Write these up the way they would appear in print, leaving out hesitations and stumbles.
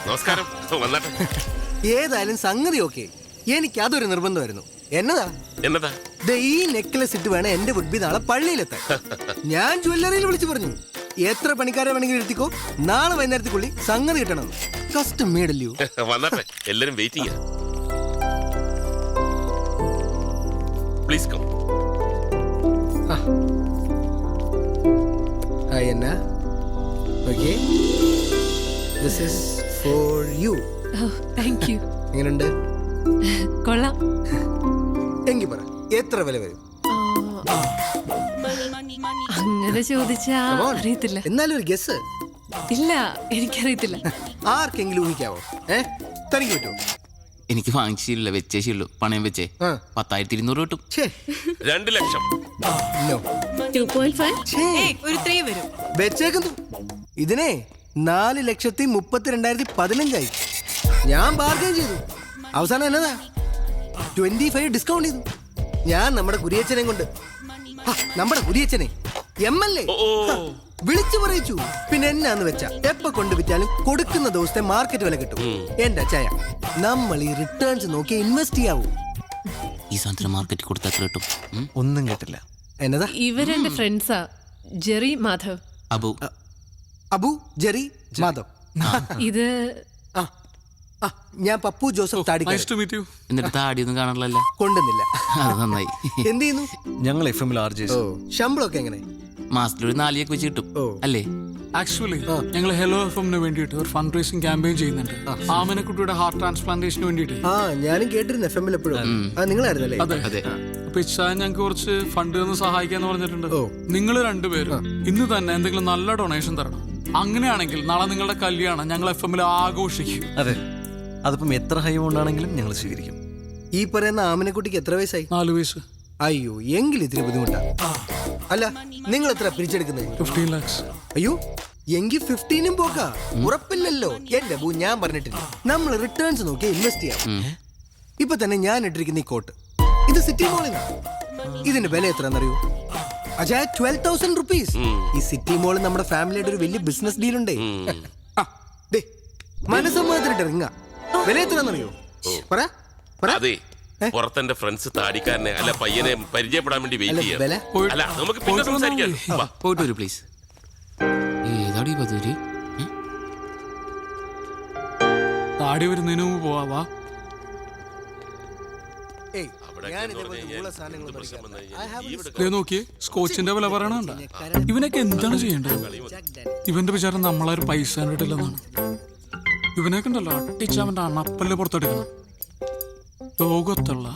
നമസ്കാരം. ഏതായാലും സംഗതി ഓക്കെ. എനിക്ക് അതൊരു നിർബന്ധമായിരുന്നു. എന്നതാ ഈ നെക്ലസ് ഇട്ട് വേണം എന്റെ വുഡ്ബി നാളെ പള്ളിയിലെത്താൻ. ഞാൻ ജ്വല്ലറിയിൽ വിളിച്ചു പറഞ്ഞു, എത്ര പണിക്കാരെ വേണമെങ്കിലും എടുത്തിക്കോ, നാളെ വൈകുന്നേരത്തേക്കുള്ളിൽ സംഗതി കിട്ടണം. കസ്റ്റം മേഡല്ലോ. വന്നാട്ടെ, എല്ലാരും waiting. Please come. Hi Anna. Okay, this is for you. Thank you. എങ്ങനെയുണ്ട്? കൊള്ളാം. എങ്കിൽ പറ, എത്ര വില വരും? അങ്ങനെ ചോദിച്ചാ അറിയത്തില്ല. എന്നാലും ഒരു ഗസ്. ഇല്ല, എനിക്കറിയത്തില്ല. ആർക്കെങ്കിലും ഊഹിക്കാവോ? തനിക്ക് പറ്റുമോ? എനിക്ക് വാങ്ങിച്ചില്ല, വെച്ചേശുള്ളൂ. പണയം വെച്ചേ 10,200 കിട്ടും. 2 ലക്ഷം. ഒരു 3 വരും. വെച്ചേക്കുന്നു. ഇതിനെ 4,32,15,000 ഞാൻ ബാർഗൈൻ ചെയ്തു. അവസാനം എന്നതാ 25 ഡിസ്കൗണ്ട് ചെയ്തു. ഞാൻ നമ്മുടെ കുരിയച്ചനെ കൊണ്ട്, നമ്മുടെ കുരിയച്ചനെ MLA വിളിച്ചു പറയിച്ചു. പിന്നെ എന്നാന്ന് വെച്ചാ എപ്പ കൊണ്ട് വിറ്റാലും കൊടുക്കുന്ന ദിവസത്തെ മാർക്കറ്റ് വില കിട്ടും. എന്റെ അച്ചായ, നമ്മൾ ഈ റിട്ടേൺസ് നോക്കി ഇൻവെസ്റ്റ് ചെയ്യാവൂ. ഈ സാധനത്തിന് മാർക്കറ്റ് കൊടുത്താൽ കിട്ടും. ഒന്നും കേട്ടില്ല. എന്നതാ? ഇവരെന്റെ ഫ്രണ്ട്സാ, ജെറി മാധവ്. അബു, ജെറി, മാധവ്. ഇത് ഞാൻ പപ്പു ജോസഫ് താടി. എന്നിട്ട് താടിയൊന്നും കാണാറില്ല. കൊണ്ടുവന്നില്ല. അത് നന്നായി. എന്ത് ചെയ്യുന്നു? ഞങ്ങൾ FM-ൽ RJs. ശമ്പളമൊക്കെ എങ്ങനെ? മാസത്തിലൊരു 4 വെച്ച് കിട്ടും അല്ലേ? ആക്ച്വലി ഞങ്ങൾ ഹെലോ FM-ന് വേണ്ടിയിട്ട് ഒരു ഫണ്ട് റേസിംഗ് ക്യാമ്പയിൻ ചെയ്യുന്നുണ്ട്. ആമനക്കുട്ടിയുടെ ഹാർട്ട് ട്രാൻസ്പ്ലാന്റേഷന് വേണ്ടിയിട്ട്. ഞാനും കേട്ടിരുന്നു FM-ൽ എപ്പോഴും. നിങ്ങളായിരുന്നല്ലേ? അതെ. അപ്പൊ ഇച്ചാൻ ഞങ്ങൾക്ക് കുറച്ച് ഫണ്ട് തന്ന് സഹായിക്കാന്ന് പറഞ്ഞിട്ടുണ്ട്. നിങ്ങൾ രണ്ടുപേരും ഇന്ന് തന്നെ എന്തെങ്കിലും നല്ല ഡൊണേഷൻ തരണം. അങ്ങനെയാണെങ്കിൽ നാളെ നിങ്ങളുടെ കല്യാണം ഞങ്ങൾ FM-ൽ ആഘോഷിക്കും. അതെ, അതിപ്പം എത്ര ഹൈ കൊണ്ടാണെങ്കിലും ഞങ്ങൾ സ്വീകരിക്കും. ഈ പറയുന്ന ആമനക്കുട്ടിക്ക് എത്ര വയസ്സായി? 4 വയസ്സ്. അയ്യോ, എങ്കിൽ ഇത്തിരി ബുദ്ധിമുട്ടാ. അല്ല, നിങ്ങൾ എത്ര പിരിച്ചെടുക്കുന്നത്? 15 lakhs. അയ്യോ, എങ്കിൽ 15 പോക്കാ. ഉറപ്പില്ലല്ലോ. എന്റെ ബൂ, ഞാൻ പറഞ്ഞിട്ടില്ല, നമ്മൾ റിട്ടേൺസ് നോക്കി ഇൻവെസ്റ്റ് ചെയ്യാം. ഇപ്പൊ തന്നെ ഞാൻ ഇട്ടിരിക്കുന്ന ഈ കോട്ട്, ഇത് സിറ്റി മോളിൽ. ഇതിന്റെ വില എത്രയെന്നറിയോ? അജയ, 12,000 rupees. ഈ സിറ്റി മോളിൽ നമ്മുടെ ഫാമിലിയുടെ ഒരു വലിയ ബിസിനസ് ഡീൽ ഉണ്ടേ. മനസ്സമ്മതത്തിനിട്ട് റിങ്ങ. വില എത്രയെന്നറിയോ? അതെ, പുറത്തെന്റെ ഫ്രണ്ട്സ് താടിക്കാരനെ അല്ല പയ്യനെ പരിചയപ്പെടാൻ വേണ്ടി വെയിറ്റ് ചെയ്യാം. അല്ല, നമുക്ക് പിന്നെ സംസാരിക്കാം. പോയിട്ട് വരൂ പ്ലീസ്. ഏതാടി പതൂരി? താടി വരുന്നതിന് മുമ്പ് പോവാ. നോക്കിയേ, സ്കോച്ചിന്റെ വില പറയണണ്ട. ഇവനൊക്കെ എന്താണ് ചെയ്യേണ്ടത്? ഇവന്റെ വിചാരം നമ്മളൊരു പൈസ കണ്ടിട്ടില്ലെന്നാണ്. ഇവനൊക്കെ ഉണ്ടല്ലോ, അട്ടിച്ച് അവന്റെ അണപ്പല്ല് പുറത്തെടുക്കണം. ലോകത്തുള്ള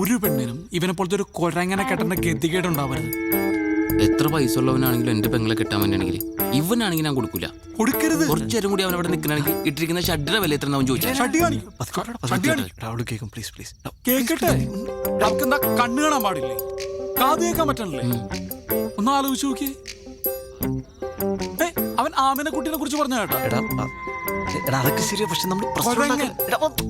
ഒരു പെണ്ണിനും ഇവനെ പോലത്തെ ഒരു കൊരങ്ങനെ കെട്ടേണ്ട ഗതികേടുണ്ടാവരുത്. എത്ര പൈസ ഉള്ളവനാണെങ്കിലും എന്റെ പെങ്ങളെ കെട്ടാൻ വേണ്ടിയാണെങ്കിൽ ഇവനാണെങ്കിൽ ഞാൻ കൊടുക്കൂല. കൊടുക്കരുത്. കുറച്ചേരം കൂടി അവൻ അവിടെ നിൽക്കണമെങ്കിൽ ഇട്ടിരിക്കുന്ന ഷഡ്ഡിയുടെ വില എത്ര അവൻ ചോദിച്ചാൽ കേക്കട്ടെ. കണ്ണു കാണാൻ പാടില്ലേ? കാത് കേൾക്കാൻ പറ്റണല്ലേ? ഒന്ന് ആലോചിച്ച് നോക്കിയേ. അവൻ ആമിനെ കുട്ടീനെ കുറിച്ച് പറഞ്ഞ കേട്ടോ. അതൊക്കെ ശരിയാ, പക്ഷെ നമ്മൾ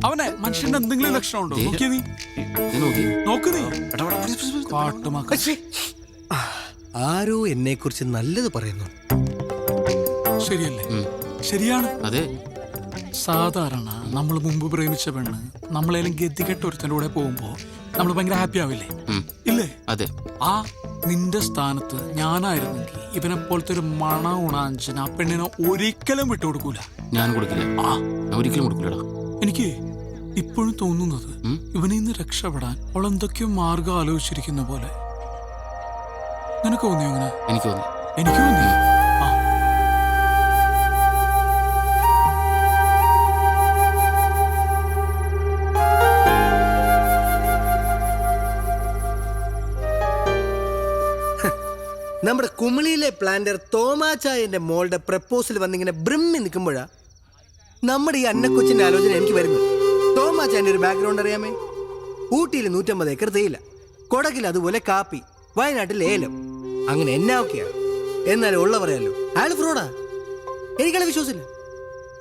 അവനെ മനുഷ്യന്റെ എന്തെങ്കിലും ലക്ഷണം ഉണ്ടോ? നോക്കിയ നീ നോക്ക്. നീ പാട്ടുമാക്ക. ആരോ എന്നെ കുറിച്ച് നല്ലത് പറയുന്നു. ശരിയല്ലേ? ശരിയാണ്. അതെ. സാധാരണ നമ്മൾ മുമ്പ് പ്രേമിച്ച പെണ്ണ് നമ്മളേലും ഗതികെട്ട ഒരുത്തൻ്റെ കൂടെ പോകുമ്പോ നമ്മൾ ഭയങ്കര ഹാപ്പി ആവില്ലേ? ഇല്ലേ? അതെ. ആ നിന്റെ സ്ഥാനത്ത് ഞാനായിരുന്നെങ്കിൽ ഇവനെ പോലത്തെ ഒരു മണ ഉണാഞ്ചൻ ആ പെണ്ണിനെ ഒരിക്കലും വിട്ടുകൊടുക്കൂല. ഞാൻ കൊടുക്കില്ല. ഒരിക്കലും കൊടുക്കൂലടാ. എനിക്ക് ഇപ്പോഴും തോന്നുന്നത് ഇവനിൽ നിന്ന് രക്ഷപ്പെടാൻ അവൾ എന്തൊക്കെയോ മാർഗം ആലോചിച്ചിരിക്കുന്ന പോലെ. നിനക്ക് തോന്നിയോ അങ്ങനെ? എനിക്ക് തോന്നി. എനിക്ക് തോന്നി. നമ്മുടെ കുമിളിയിലെ പ്ലാന്റർ തോമാച്ചായന്റെ മോളുടെ പ്രപ്പോസൽ വന്നിങ്ങനെ ബ്രിമ്മി നിൽക്കുമ്പോഴാ നമ്മുടെ ഈ അന്നക്കൊച്ചിന്റെ ആലോചന എനിക്ക് വരുന്നത്. തോമാച്ചായന്റെ ഒരു ബാക്ക്ഗ്രൗണ്ട് അറിയാമേ? ഊട്ടിയിൽ 150 ഏക്കർ തേയില, കൊടകിൽ അതുപോലെ കാപ്പി, വയനാട്ടിൽ ഏലം. അങ്ങനെ എന്നാ ഒക്കെയാ. എന്നാലും ഉള്ള പറയാലോ, അയാൾ ഫ്രോഡാ. എനിക്കയാളെ വിശ്വാസമില്ല.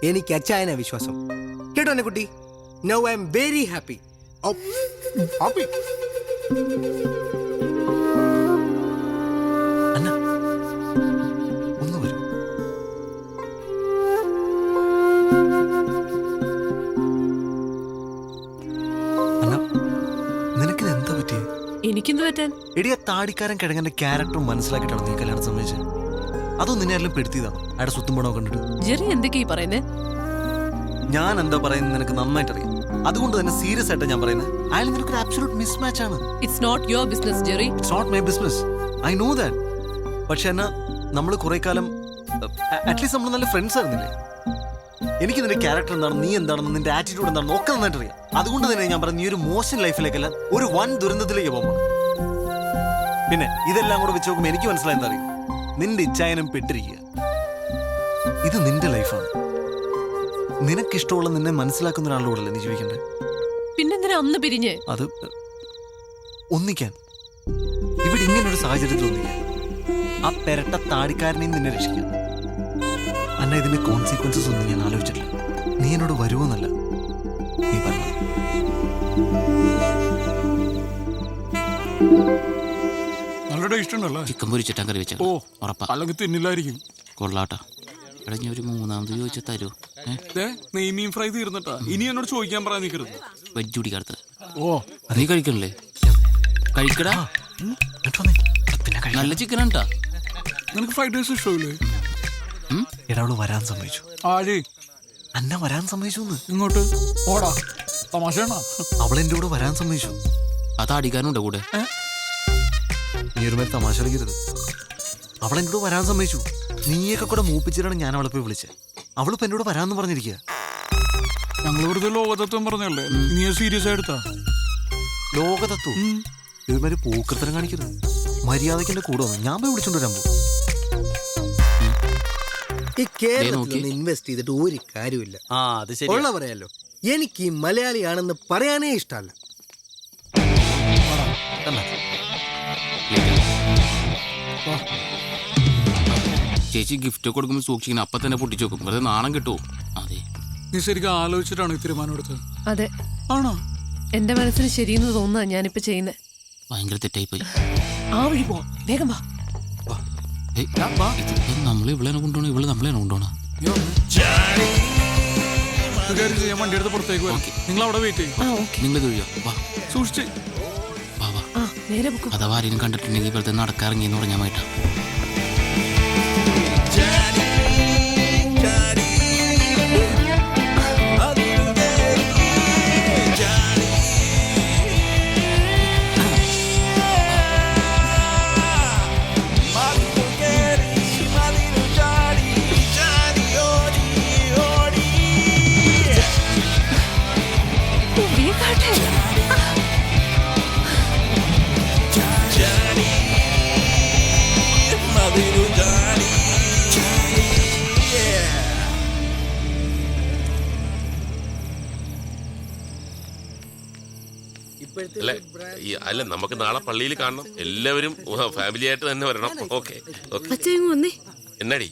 എനിക്ക് അച്ചായനാ വിശ്വാസം. കേട്ടോ എന്നെ കുട്ടി? Now I am very happy. എന്ത് പറ്റാൻ? എടിയ താടിക്കാരൻ കിഴങ്ങന്റെ ക്യാരക്ടർ മനസ്സിലാക്കിയിട്ടാണ് നീ കല്യാണം സമ്മതിച്ചത്. അതോ നിന്നെ ആരെങ്കിലും പെടുത്തിയതാണ് അയാളുടെ സ്വത്തും പണമോ കണ്ടിട്ട്? ജെറി എന്തൊക്കെയാ പറയുന്നേ? ഞാൻ എന്താ പറയുന്നത് നിനക്ക് നന്നായിട്ട് അറിയാം. അതുകൊണ്ട് തന്നെ സീരിയസ് ആയിട്ട് ഞാൻ പറയുന്നത് അയാൾ നിനക്കൊരു ആബ്സല്യൂട്ട് മിസ്മാച്ച് ആണ്. It's not your business Jerry. It's not my business, I know that. പക്ഷെ എന്നാ നമ്മൾ കുറെ കാലം അറ്റ്ലീസ്റ്റ് നമ്മൾ നല്ല ഫ്രണ്ട്സ് ആയിരുന്നില്ലേ? എനിക്ക് നിന്റെ ക്യാരക്ടർ എന്താണ്, നീ എന്താണെന്ന്, നിന്റെ ആറ്റിറ്റ്യൂഡ് എന്താണെന്ന് ഒക്കെ നന്നായിട്ട് അറിയാം. അതുകൊണ്ട് തന്നെ ഞാൻ പറഞ്ഞു, നീ ഒരു മോശം ലൈഫിലേക്കല്ല ഒരു വൻ ദുരന്തത്തിലേക്ക് പോകുമ്പോൾ. പിന്നെ ഇതെല്ലാം കൂടെ വെച്ച് നോക്കുമ്പോൾ എനിക്ക് മനസ്സിലായി എന്താ അറിയും, നിന്റെ ഇച്ഛായനം പെട്ടിരിക്കുക. ഇത് നിന്റെ ലൈഫാണ്. നിനക്കിഷ്ടമുള്ള നിന്നെ മനസ്സിലാക്കുന്ന ഒരാളുടെ കൂടെ നീ ജീവിക്കണ്ടേ? പിന്നെന്തിനാ അന്ന് പിരിഞ്ഞ്? അത് ഒന്നിക്കാൻ ഇവിടെ ഇങ്ങനൊരു സാഹചര്യത്തിൽ ഒന്നിക്കാൻ ആ പെരട്ട താടിക്കാരനെയും നിന്നെ രക്ഷിക്കാം. അന്ന ഇതിന്റെ കോൺസിക്വൻസസ് ഒന്നും ഞാൻ ആലോചിച്ചിട്ടില്ല. നീ എന്നോട് വരുമെന്നല്ല, നീ പറഞ്ഞു. നല്ല ടേസ്റ്റ് ഉണ്ടല്ലോ. ചിക്കൻ പൊരിച്ചിട്ടാ കറി വെച്ച ഓ ഉറപ്പാ. അല്ലെങ്കിൽ തിന്നില്ലായിരിക്കും. കൊള്ളാട്ടാ. എടാ ഞാൻ ഒരു മൂന്നാമത് ചോദിച്ചാൽ തരുമോ? നെയ്മീൻ ഫ്രൈ തീർന്നിട്ടാ. ഇനി എന്നോട് ചോദിക്കാൻ പറയാൻ നിൽക്കരുത്. വെജ് കുടിക്കാത്ത. ഓ നീ കഴിക്കണല്ലേ? കഴിക്കടാ. നല്ല ചിക്കൻ ഉണ്ടാ. നിനക്ക് ഫ്രൈഡ് റൈസ് ഇഷ്ടമില്ലേ? എടാ അവള് വരാൻ സമ്മതിച്ചു. ആര്? അന്ന വരാൻ സമ്മതിച്ചു. ഇങ്ങോട്ട് ഓടാ. തമാശയാണോ? അവളെന്റെ കൂടെ വരാൻ സമ്മതിച്ചു. ആ താടിക്കാനുണ്ടോ കൂടെ? നീ ഒരു മേൽ തമാശ കളിക്കരുത്. അവളെന്റെ കൂടെ വരാൻ സമ്മതിച്ചു. നീയൊക്കെ കൂടെ മൂപ്പിച്ചിട്ടാണ് ഞാൻ അവളെ പോയി വിളിച്ചത്. അവളിപ്പോ എന്നോട് വരാന്ന് പറഞ്ഞിരിക്കുക. ഞങ്ങൾ വെറുതെ ലോകതത്വം പറഞ്ഞല്ലേ, നീ സീരിയസ് ആയിട്ടാ? ലോകതത്വം ഇവര് പൂക്കൃത്തരം കാണിക്കരുത്. മര്യാദയ്ക്ക് എന്റെ കൂടെ വന്നു, ഞാൻ പോയി വിളിച്ചോണ്ട് വരാൻ പോകും. ഈ കേരളത്തിൽ ഇൻവെസ്റ്റ് ചെയ്തിട്ട് ഒരു കാര്യമില്ല. ഉള്ള പറയാലോ, എനിക്ക് ഈ മലയാളിയാണെന്ന് പറയാനേ ഇഷ്ടമല്ല. ചേച്ചി ഗിഫ്റ്റ് കൊടുക്കുമ്പോൾ സൂക്ഷിക്കണം. അപ്പൊ തന്നെ പൊട്ടിച്ചു വെക്കും. വെറുതെ നാണം കിട്ടുമോ? അതെ. നീ ശരിക്കും ആലോചിച്ചിട്ടാണ് ഈ തീരുമാനം എടുത്തത്? അതെ. ആണോ? എന്റെ മനസ്സിന് ശരിയെന്ന് തോന്നുന്ന ഞാനിപ്പോ ചെയ്യുന്നത്. ഭയങ്കര തെറ്റായി പോയി. ആ വഴി പോ, വേഗം വാ. നമ്മളെ ഇവിടെ കൊണ്ടുപോകണം, ഇവിടെ നമ്മളെ കൊണ്ടുപോകണം. ഞാൻ വണ്ടി എടുത്ത് പുറത്തേക്ക് വരാം. നിങ്ങൾ അവിടെ വെയിറ്റ് ചെയ്യും. നിങ്ങൾ തൊഴിയോ? വാ സൂക്ഷിച്ച് വാ വാ. നേരെ പൊക്കോ. അഥവാ ആരെയും കണ്ടിട്ടുണ്ടെങ്കിൽ ഇപ്പോഴത്തെ നടക്കാറിങ്ങിന്ന് പറഞ്ഞാൽ മാറ്റാം. അല്ല, നമുക്ക് നാളെ പള്ളിയിൽ കാണണം. എല്ലാവരും ഫാമിലി ആയിട്ട് തന്നെ വരണം. ഓക്കെ വന്നേ. എന്നാടി?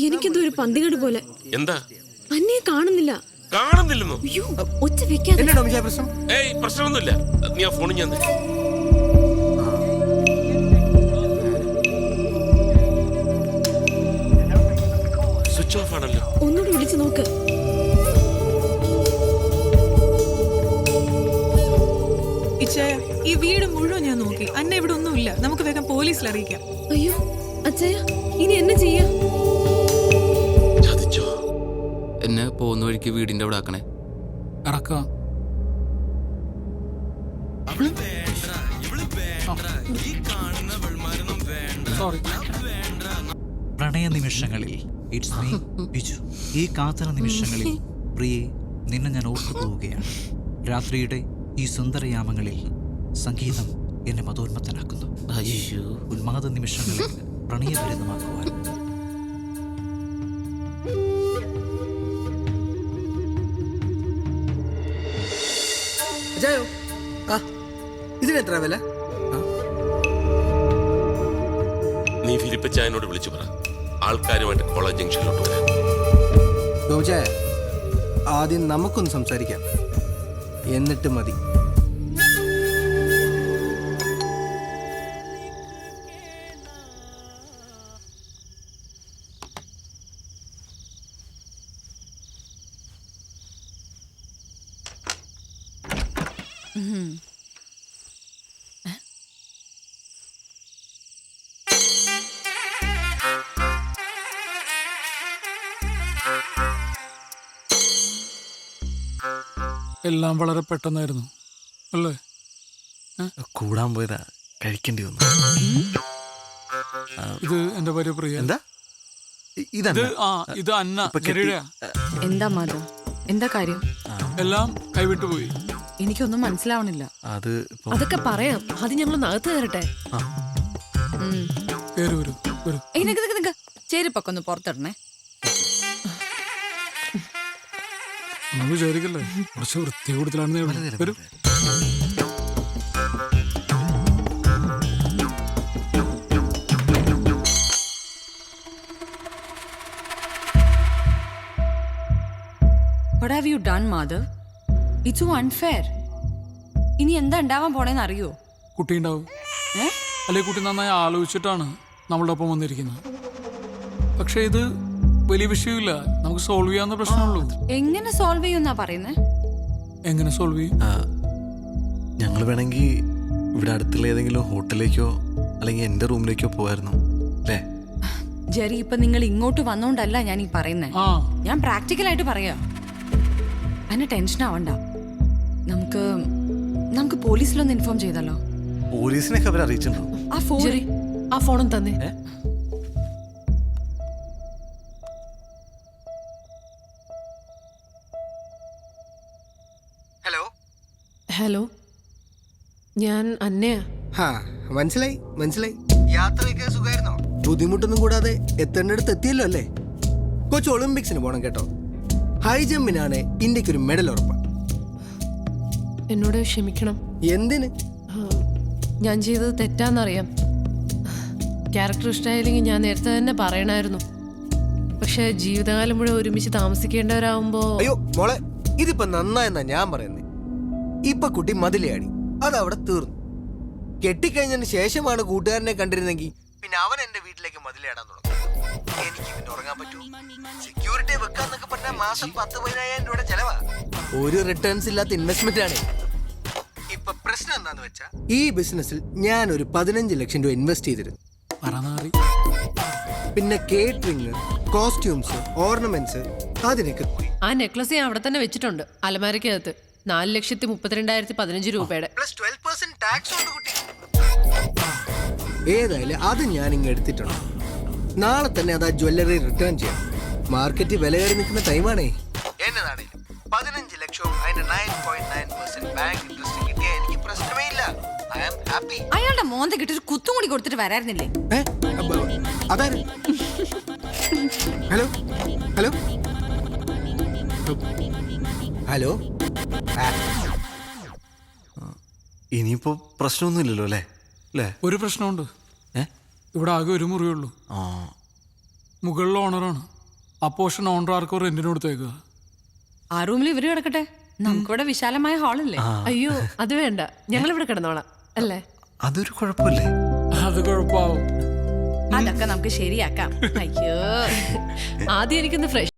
എനിക്കെന്തോ ഒരു പന്തികേട് പോലെ. എന്താ? അന്നേ കാണുന്നില്ലെന്നോ? ഒച്ച വെക്കാതെ. പ്രശ്നം? ഏയ് പ്രശ്നമൊന്നുമില്ല. നീ ആ ഫോണിൽ ഞാൻ സ്വിച്ച് ഓഫ് ആണല്ലോ. ഒന്നുകൂടി വിളിച്ചു നോക്ക്. ഈ വീട് മുഴുവൻ ഞാൻ നോക്കി. അന്ന ഇവിടെ ഒന്നുമില്ല. നമുക്ക് വേഗം പോലീസിൽ അറിയിക്കാം. അയ്യോ അച്ഛയ, ഇനി എന്നെ ചെയ്യാ? എന്നെ പോകുന്ന വഴിക്ക് വീടിന്റെ അവിടെ ആക്കണേ. ഇറക്കാം. പ്രണയ നിമിഷങ്ങളിൽ ഇറ്റ്സ് മീ ബിജു. ഈ കാത്തന നിമിഷങ്ങളിൽ പ്രിയെ നിന്നെ ഞാൻ ഓർത്തു പോവുകയാണ്. രാത്രിയുടെ ഈ സുന്ദരയാമങ്ങളിൽ സംഗീതം എന്നെ മതോന്മത്തനാക്കുന്നു. ഉന്മാദ നിമിഷങ്ങളിൽ പ്രണയഭരിതമാക്കുവാൻ. ഇതിനെത്ര വില? നീ ഫിലിപ്പച്ചായനോട് വിളിച്ചു പറ ആൾക്കാരുമായിട്ട് കോളേജ് ജംഗ്ഷനിലോട്ട് വരാൻ. ആദ്യം നമുക്കൊന്ന് സംസാരിക്കാം, എന്നിട്ട് മതി. എല്ലാം വളരെ പെട്ടെന്നായിരുന്നു അല്ലേ? കൂടാൻ പോയതാ, കഴിക്കേണ്ടി വന്നു. ഇത് എന്റെ ഭാര്യ പ്രിയ. എന്താ ഇത് ഇത് അന്ന. ശരിയാ. എന്താ മാധവ്, എന്താ കാര്യം? എല്ലാം കൈവിട്ടു പോയി. എനിക്കൊന്നും മനസ്സിലാവണില്ല. അത് അതൊക്കെ പറയാം. അത് ഞങ്ങൾ നകത്ത് കയറട്ടെ. കേറി വരൂ, വരൂ. ചേരിപ്പൊക്കെ ഒന്ന് പുറത്തിടണേ. ഒന്നും വിചാരിക്കല്ലേ, കുറച്ച് വൃത്തി കൂടുതലാണെന്നേ ഉള്ളൂ. വരൂ. What have you done, Mother? It's so unfair. ഇനി എന്താ ഉണ്ടാവാൻ പോണേന്ന് അറിയോ? കുട്ടി ഉണ്ടാവും. അല്ലെ കുട്ടി നന്നായി ആലോചിച്ചിട്ടാണ് നമ്മളുടെ ഒപ്പം വന്നിരിക്കുന്നത്. പക്ഷെ ഇത് വലിയ വിഷയമില്ല, നമുക്ക് സോൾവ് ചെയ്യാവുന്ന പ്രശ്നമുള്ളൂ. എങ്ങനെ സോൾവ് ചെയ്യുന്നാ പറയുന്നേ? എങ്ങനെ സോൾവ് ചെയ്യും? ഞങ്ങൾ വേണമെങ്കിൽ ഇവിടെ അടുത്തുള്ള ഏതെങ്കിലും ഹോട്ടലിലേക്കോ അല്ലെങ്കിൽ എൻ്റെ റൂമിലേക്കോ പോയായിരുന്നു അല്ലേ? ജെറി, ഇപ്പൊ നിങ്ങൾ ഇങ്ങോട്ട് വന്നോണ്ടല്ല ഞാൻ ഈ പറയുന്നേ. ഞാൻ പ്രാക്ടിക്കലായിട്ട് പറയാ. അതിന് ടെൻഷൻ ആവണ്ട. നമുക്ക് പോലീസിലൊന്ന് ഇൻഫോം ചെയ്തല്ലോ. പോലീസിനൊക്കെ അവർ അറിയിച്ചിട്ടുണ്ടോ? ആ ഫോണും തന്നെ. ഹലോ ഹലോ, ഞാൻ അന്നയാ. മനസ്സിലായി. യാത്രയൊക്കെ സുഖമായിരുന്നോ? ബുദ്ധിമുട്ടൊന്നും കൂടാതെ എത്തേണ്ടടുത്ത് എത്തിയല്ലോ അല്ലേ? കൊച്ചു ഒളിമ്പിക്സിന് പോണം കേട്ടോ. ഹൈ ജമ്പിനാണ് ഇന്ത്യക്ക് ഒരു മെഡൽ ഉറപ്പാണ്. എന്നോട് ക്ഷമിക്കണം. എന്തിന്? ഞാൻ ചെയ്തത് തെറ്റാന്നറിയാം. ക്യാരക്ടർ ഇഷ്ടമായില്ലെങ്കിൽ ഞാൻ നേരത്തെ തന്നെ പറയണമായിരുന്നു. പക്ഷെ ജീവിതകാലം മുഴുവൻ ഒരുമിച്ച് താമസിക്കേണ്ടവരാകുമ്പോ. അയ്യോ മോളെ, ഇതിപ്പോ നന്നായെന്നാ ഞാൻ പറയുന്നത്. ഇപ്പൊ കുട്ടി മതിലയാടി, അതവിടെ തീർന്നു. കെട്ടിക്കഴിഞ്ഞതിന് ശേഷമാണ് കൂട്ടുകാരനെ കണ്ടിരുന്നെങ്കിൽ പിന്നെ അവൻ എന്റെ വീട്ടിലേക്ക് മതിലയാടാൻ തുടങ്ങും. എനിക്ക് പിന്നെ ഉറങ്ങാൻ പറ്റൂ? സെക്യൂരിറ്റി വെക്കാന്നൊക്കെ പറഞ്ഞാൽ മാസം 10,000-15,000 രൂപയുടെ ചെലവാ. ഒരു റിട്ടേൺസ് ഇല്ലാത്ത ഇൻവെസ്റ്റ്മെന്റ് ആണ്. ഇപ്പൊ പ്രശ്നം എന്താന്ന് വെച്ചാ, ഈ ബിസിനസ്സിൽ ഞാൻ ഒരു 15 ലക്ഷം രൂപ ഇൻവെസ്റ്റ് ചെയ്തിരുന്നു. പിന്നെ കേറ്ററിംഗ്, കോസ്റ്റ്യൂംസ്, ഓർണമെന്റ്സ്, അതിനൊക്കെ ആ നെക്ലസ് ഞാൻ അവിടെ തന്നെ വെച്ചിട്ടുണ്ട്, അലമാരക്കകത്ത്. 4,32,15 രൂപയുടെ. പ്ലസ് 12% ടാക്സ് ഉണ്ട് കുട്ടി. ഏതായാലും അത് ഞാൻ ഇങ്ങ് എടുത്തിട്ടുണ്ട്. നാളെ തന്നെ അത് ആ ജ്വല്ലറി റിട്ടേൺ ചെയ്യാം. മാർക്കറ്റ് വില കയറി നിൽക്കുന്ന ടൈമാണേ. എന്നതാണേലും 15 ലക്ഷവും അതിന്റെ 9.9% ബാങ്ക് ഇൻട്രസ്റ്റ് കിട്ടിയ എനിക്ക് പ്രശ്നമേ ഇല്ല. I am happy. അയാളുടെ മോന്ത കിട്ടി ഒരു കുത്തും കൂടി കൊടുത്തിട്ട് വരായിരുന്നില്ലേ? അതാര്? Hello hello hello. ഇനിയിപ്പോ പ്രശ്നമൊന്നുമില്ലല്ലോ അല്ലേ? അല്ലേ? ഒരു പ്രശ്നമുണ്ട്. ഇവിടെ ആകെ ഒരു മുറിയുള്ളൂ. മുകളിൽ ഓണറാണ്. ആ പോർഷൻ ഓണർ ആർക്കോ റെന്റിന് കൊടുത്തേക്കുക. ആ റൂമിൽ ഇവര് കിടക്കട്ടെ, നമുക്കിവിടെ വിശാലമായ ഹാളല്ലേ? അയ്യോ അത് വേണ്ട, ഞങ്ങൾ ഇവിടെ കിടന്നോളാം അല്ലേ? അതൊരു കുഴപ്പമില്ലേ? അത് കുഴപ്പമാവും. അതൊക്കെ നമുക്ക് ശരിയാക്കാം. അയ്യോ, ആദ്യം എനിക്കൊന്ന് ഫ്രഷ്